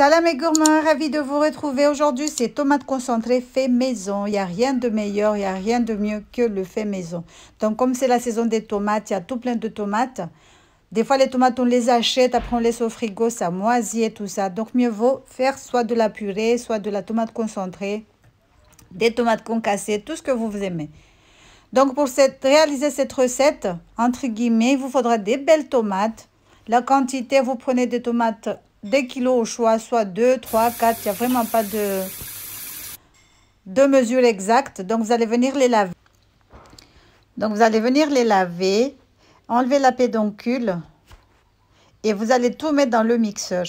Salam mes gourmands, ravi de vous retrouver. Aujourd'hui, c'est tomate concentrée fait maison. Il n'y a rien de meilleur, il n'y a rien de mieux que le fait maison. Donc, comme c'est la saison des tomates, il y a tout plein de tomates. Des fois, les tomates, on les achète, après on les laisse au frigo, ça moisit et tout ça. Donc, mieux vaut faire soit de la purée, soit de la tomate concentrée, des tomates concassées, tout ce que vous aimez. Donc, pour réaliser cette recette, entre guillemets, il vous faudra des belles tomates. La quantité, vous prenez des tomates 2 kilos au choix, soit 2, 3, 4. Il n'y a vraiment pas de mesure exacte. Donc, vous allez venir les laver. Enlever la pédoncule et vous allez tout mettre dans le mixeur.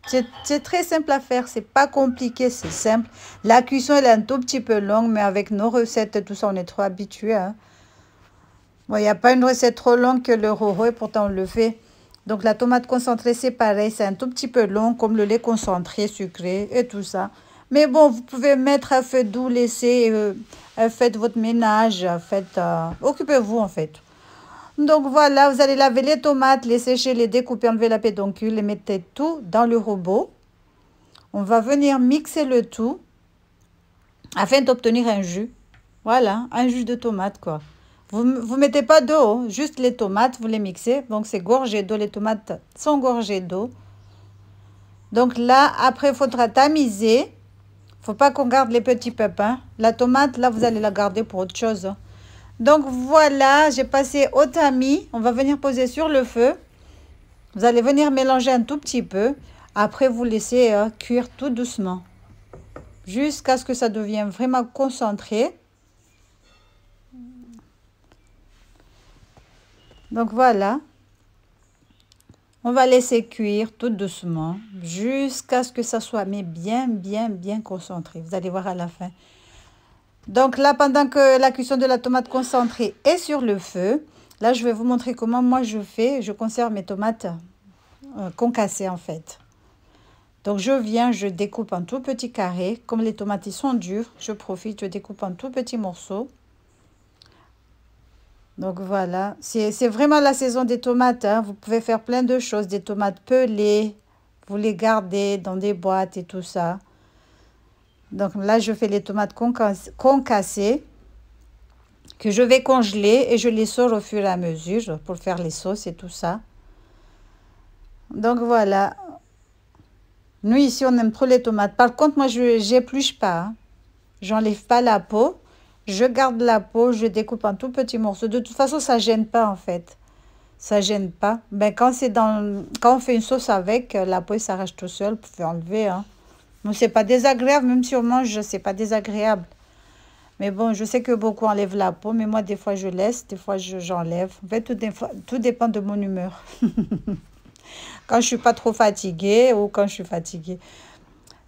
C'est très simple à faire, c'est pas compliqué, c'est simple. La cuisson elle est un tout petit peu longue, mais avec nos recettes, tout ça, on est trop habitué. Hein. Bon, il n'y a pas une recette trop longue que le roro et pourtant on le fait. Donc la tomate concentrée, c'est pareil, c'est un tout petit peu long, comme le lait concentré, sucré et tout ça. Mais bon, vous pouvez mettre à feu doux, laisser, faites votre ménage, occupez-vous en fait. Donc voilà, vous allez laver les tomates, les sécher, les découper, enlever la pédoncule, les mettez tout dans le robot. On va venir mixer le tout afin d'obtenir un jus. Voilà, un jus de tomate quoi. Vous mettez pas d'eau, juste les tomates, vous les mixez. Donc c'est gorgé d'eau, les tomates sont gorgées d'eau. Donc là, après, il faudra tamiser. Faut pas qu'on garde les petits pépins. La tomate, là, vous allez la garder pour autre chose. Donc voilà, j'ai passé au tamis. On va venir poser sur le feu. Vous allez venir mélanger un tout petit peu. Après, vous laissez cuire tout doucement. Jusqu'à ce que ça devienne vraiment concentré. Donc voilà. On va laisser cuire tout doucement. Jusqu'à ce que ça soit bien concentré. Vous allez voir à la fin. Donc là, pendant que la cuisson de la tomate concentrée est sur le feu, là, je vais vous montrer comment moi je fais. Je conserve mes tomates concassées en fait. Donc je découpe en tout petits carrés. Comme les tomates ils sont dures, je profite, je découpe en tout petits morceaux. Donc voilà, c'est vraiment la saison des tomates. Hein. Vous pouvez faire plein de choses, des tomates pelées. Vous les gardez dans des boîtes et tout ça. Donc là, je fais les tomates concassées que je vais congeler et je les sors au fur et à mesure pour faire les sauces et tout ça. Donc voilà. Nous ici, on aime trop les tomates. Par contre, moi, je n'épluche pas. Hein. J'enlève pas la peau. Je garde la peau, je découpe en tout petits morceaux. De toute façon, ça gêne pas en fait. Ça gêne pas. Ben, quand on fait une sauce avec, la peau s'arrache tout seul. Vous pouvez enlever. Hein. Donc, c'est pas désagréable, même si on mange, c'est pas désagréable. Mais bon, je sais que beaucoup enlèvent la peau, mais moi, des fois, je laisse, des fois, j'enlève. En fait, tout dépend de mon humeur. Quand je suis pas trop fatiguée ou quand je suis fatiguée.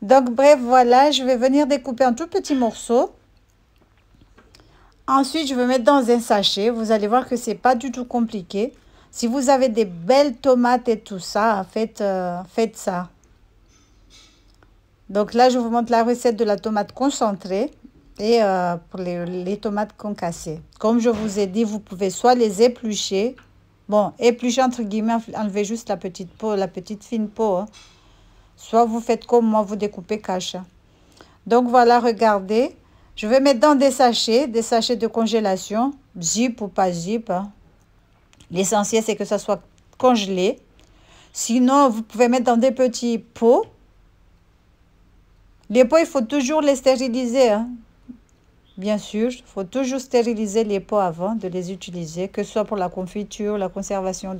Donc, bref, voilà, je vais venir découper en tout petits morceaux. Ensuite, je vais mettre dans un sachet. Vous allez voir que c'est pas du tout compliqué. Si vous avez des belles tomates et tout ça, faites ça. Donc là, je vous montre la recette de la tomate concentrée et pour les tomates concassées. Comme je vous ai dit, vous pouvez soit les éplucher. Bon, éplucher entre guillemets, enlevez juste la petite peau, la petite fine peau. Hein. Soit vous faites comme moi, vous découpez cache. Donc voilà, regardez. Je vais mettre dans des sachets de congélation, zip ou pas zip. Hein. L'essentiel, c'est que ça soit congelé. Sinon, vous pouvez mettre dans des petits pots. Les pots, il faut toujours les stériliser. Hein. Bien sûr, il faut toujours stériliser les pots avant de les utiliser, que ce soit pour la confiture, la conservation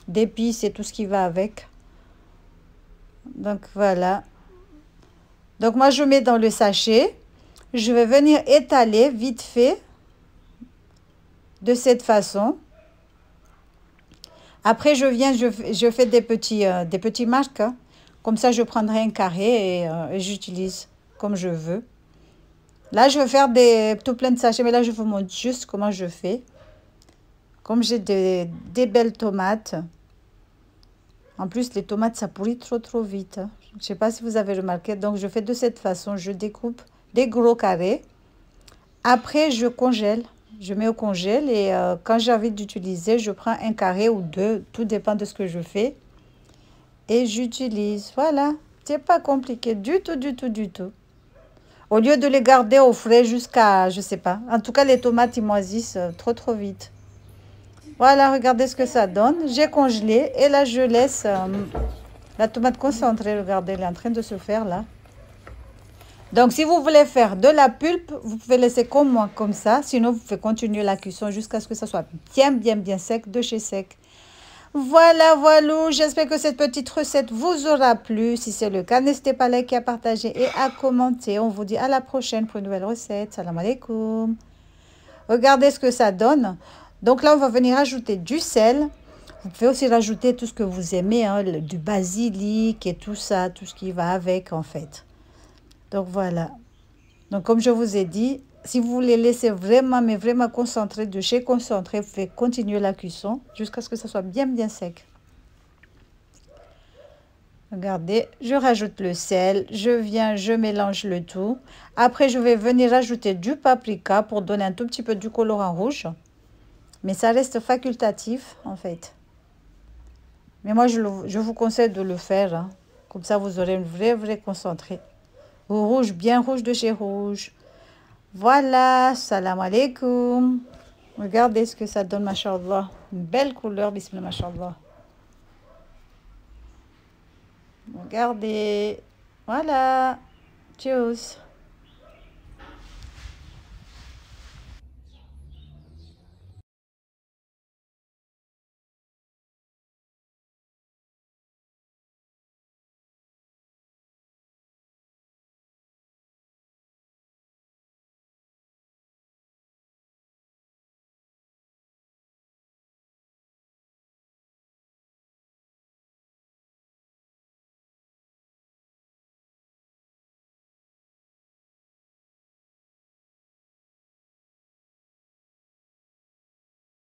d'épices et tout ce qui va avec. Donc, voilà. Donc, moi, je mets dans le sachet. Je vais venir étaler vite fait de cette façon. Après, je fais des petits marques. Hein. Comme ça, je prendrai un carré et j'utilise comme je veux. Là, je vais faire tout plein de sachets, mais là, je vous montre juste comment je fais. Comme j'ai des belles tomates. En plus, les tomates, ça pourrit trop vite. Hein. Je ne sais pas si vous avez remarqué. Donc, je fais de cette façon. Je découpe des gros carrés. Après, je congèle. Je mets au congèle et quand j'ai envie d'utiliser, je prends un carré ou deux. Tout dépend de ce que je fais. Et j'utilise. Voilà. C'est pas compliqué du tout, du tout, du tout. Au lieu de les garder au frais jusqu'à, je sais pas. En tout cas, les tomates, ils moisissent trop, trop vite. Voilà, regardez ce que ça donne. J'ai congelé et là, je laisse la tomate concentrée. Regardez, elle est en train de se faire là. Donc, si vous voulez faire de la pulpe, vous pouvez laisser comme moi, comme ça. Sinon, vous pouvez continuer la cuisson jusqu'à ce que ça soit bien, bien, bien sec, de chez sec. Voilà, voilà. J'espère que cette petite recette vous aura plu. Si c'est le cas, n'hésitez pas à liker, à partager et à commenter. On vous dit à la prochaine pour une nouvelle recette. Salam alaikum. Regardez ce que ça donne. Donc là, on va venir ajouter du sel. Vous pouvez aussi rajouter tout ce que vous aimez, hein, du basilic et tout ça, tout ce qui va avec en fait. Donc voilà. Donc comme je vous ai dit, si vous voulez laisser vraiment, mais vraiment concentré, de chez concentré, vous pouvez continuer la cuisson jusqu'à ce que ça soit bien, bien sec. Regardez, je rajoute le sel, je mélange le tout. Après, je vais venir ajouter du paprika pour donner un tout petit peu du colorant rouge. Mais ça reste facultatif en fait. Mais moi, je vous conseille de le faire. Hein. Comme ça, vous aurez une vraie concentré. Rouge, bien rouge de chez rouge. Voilà, salam alaikum. Regardez ce que ça donne, machallah. Une belle couleur, bismillah, machallah. Regardez. Voilà. Tchuss.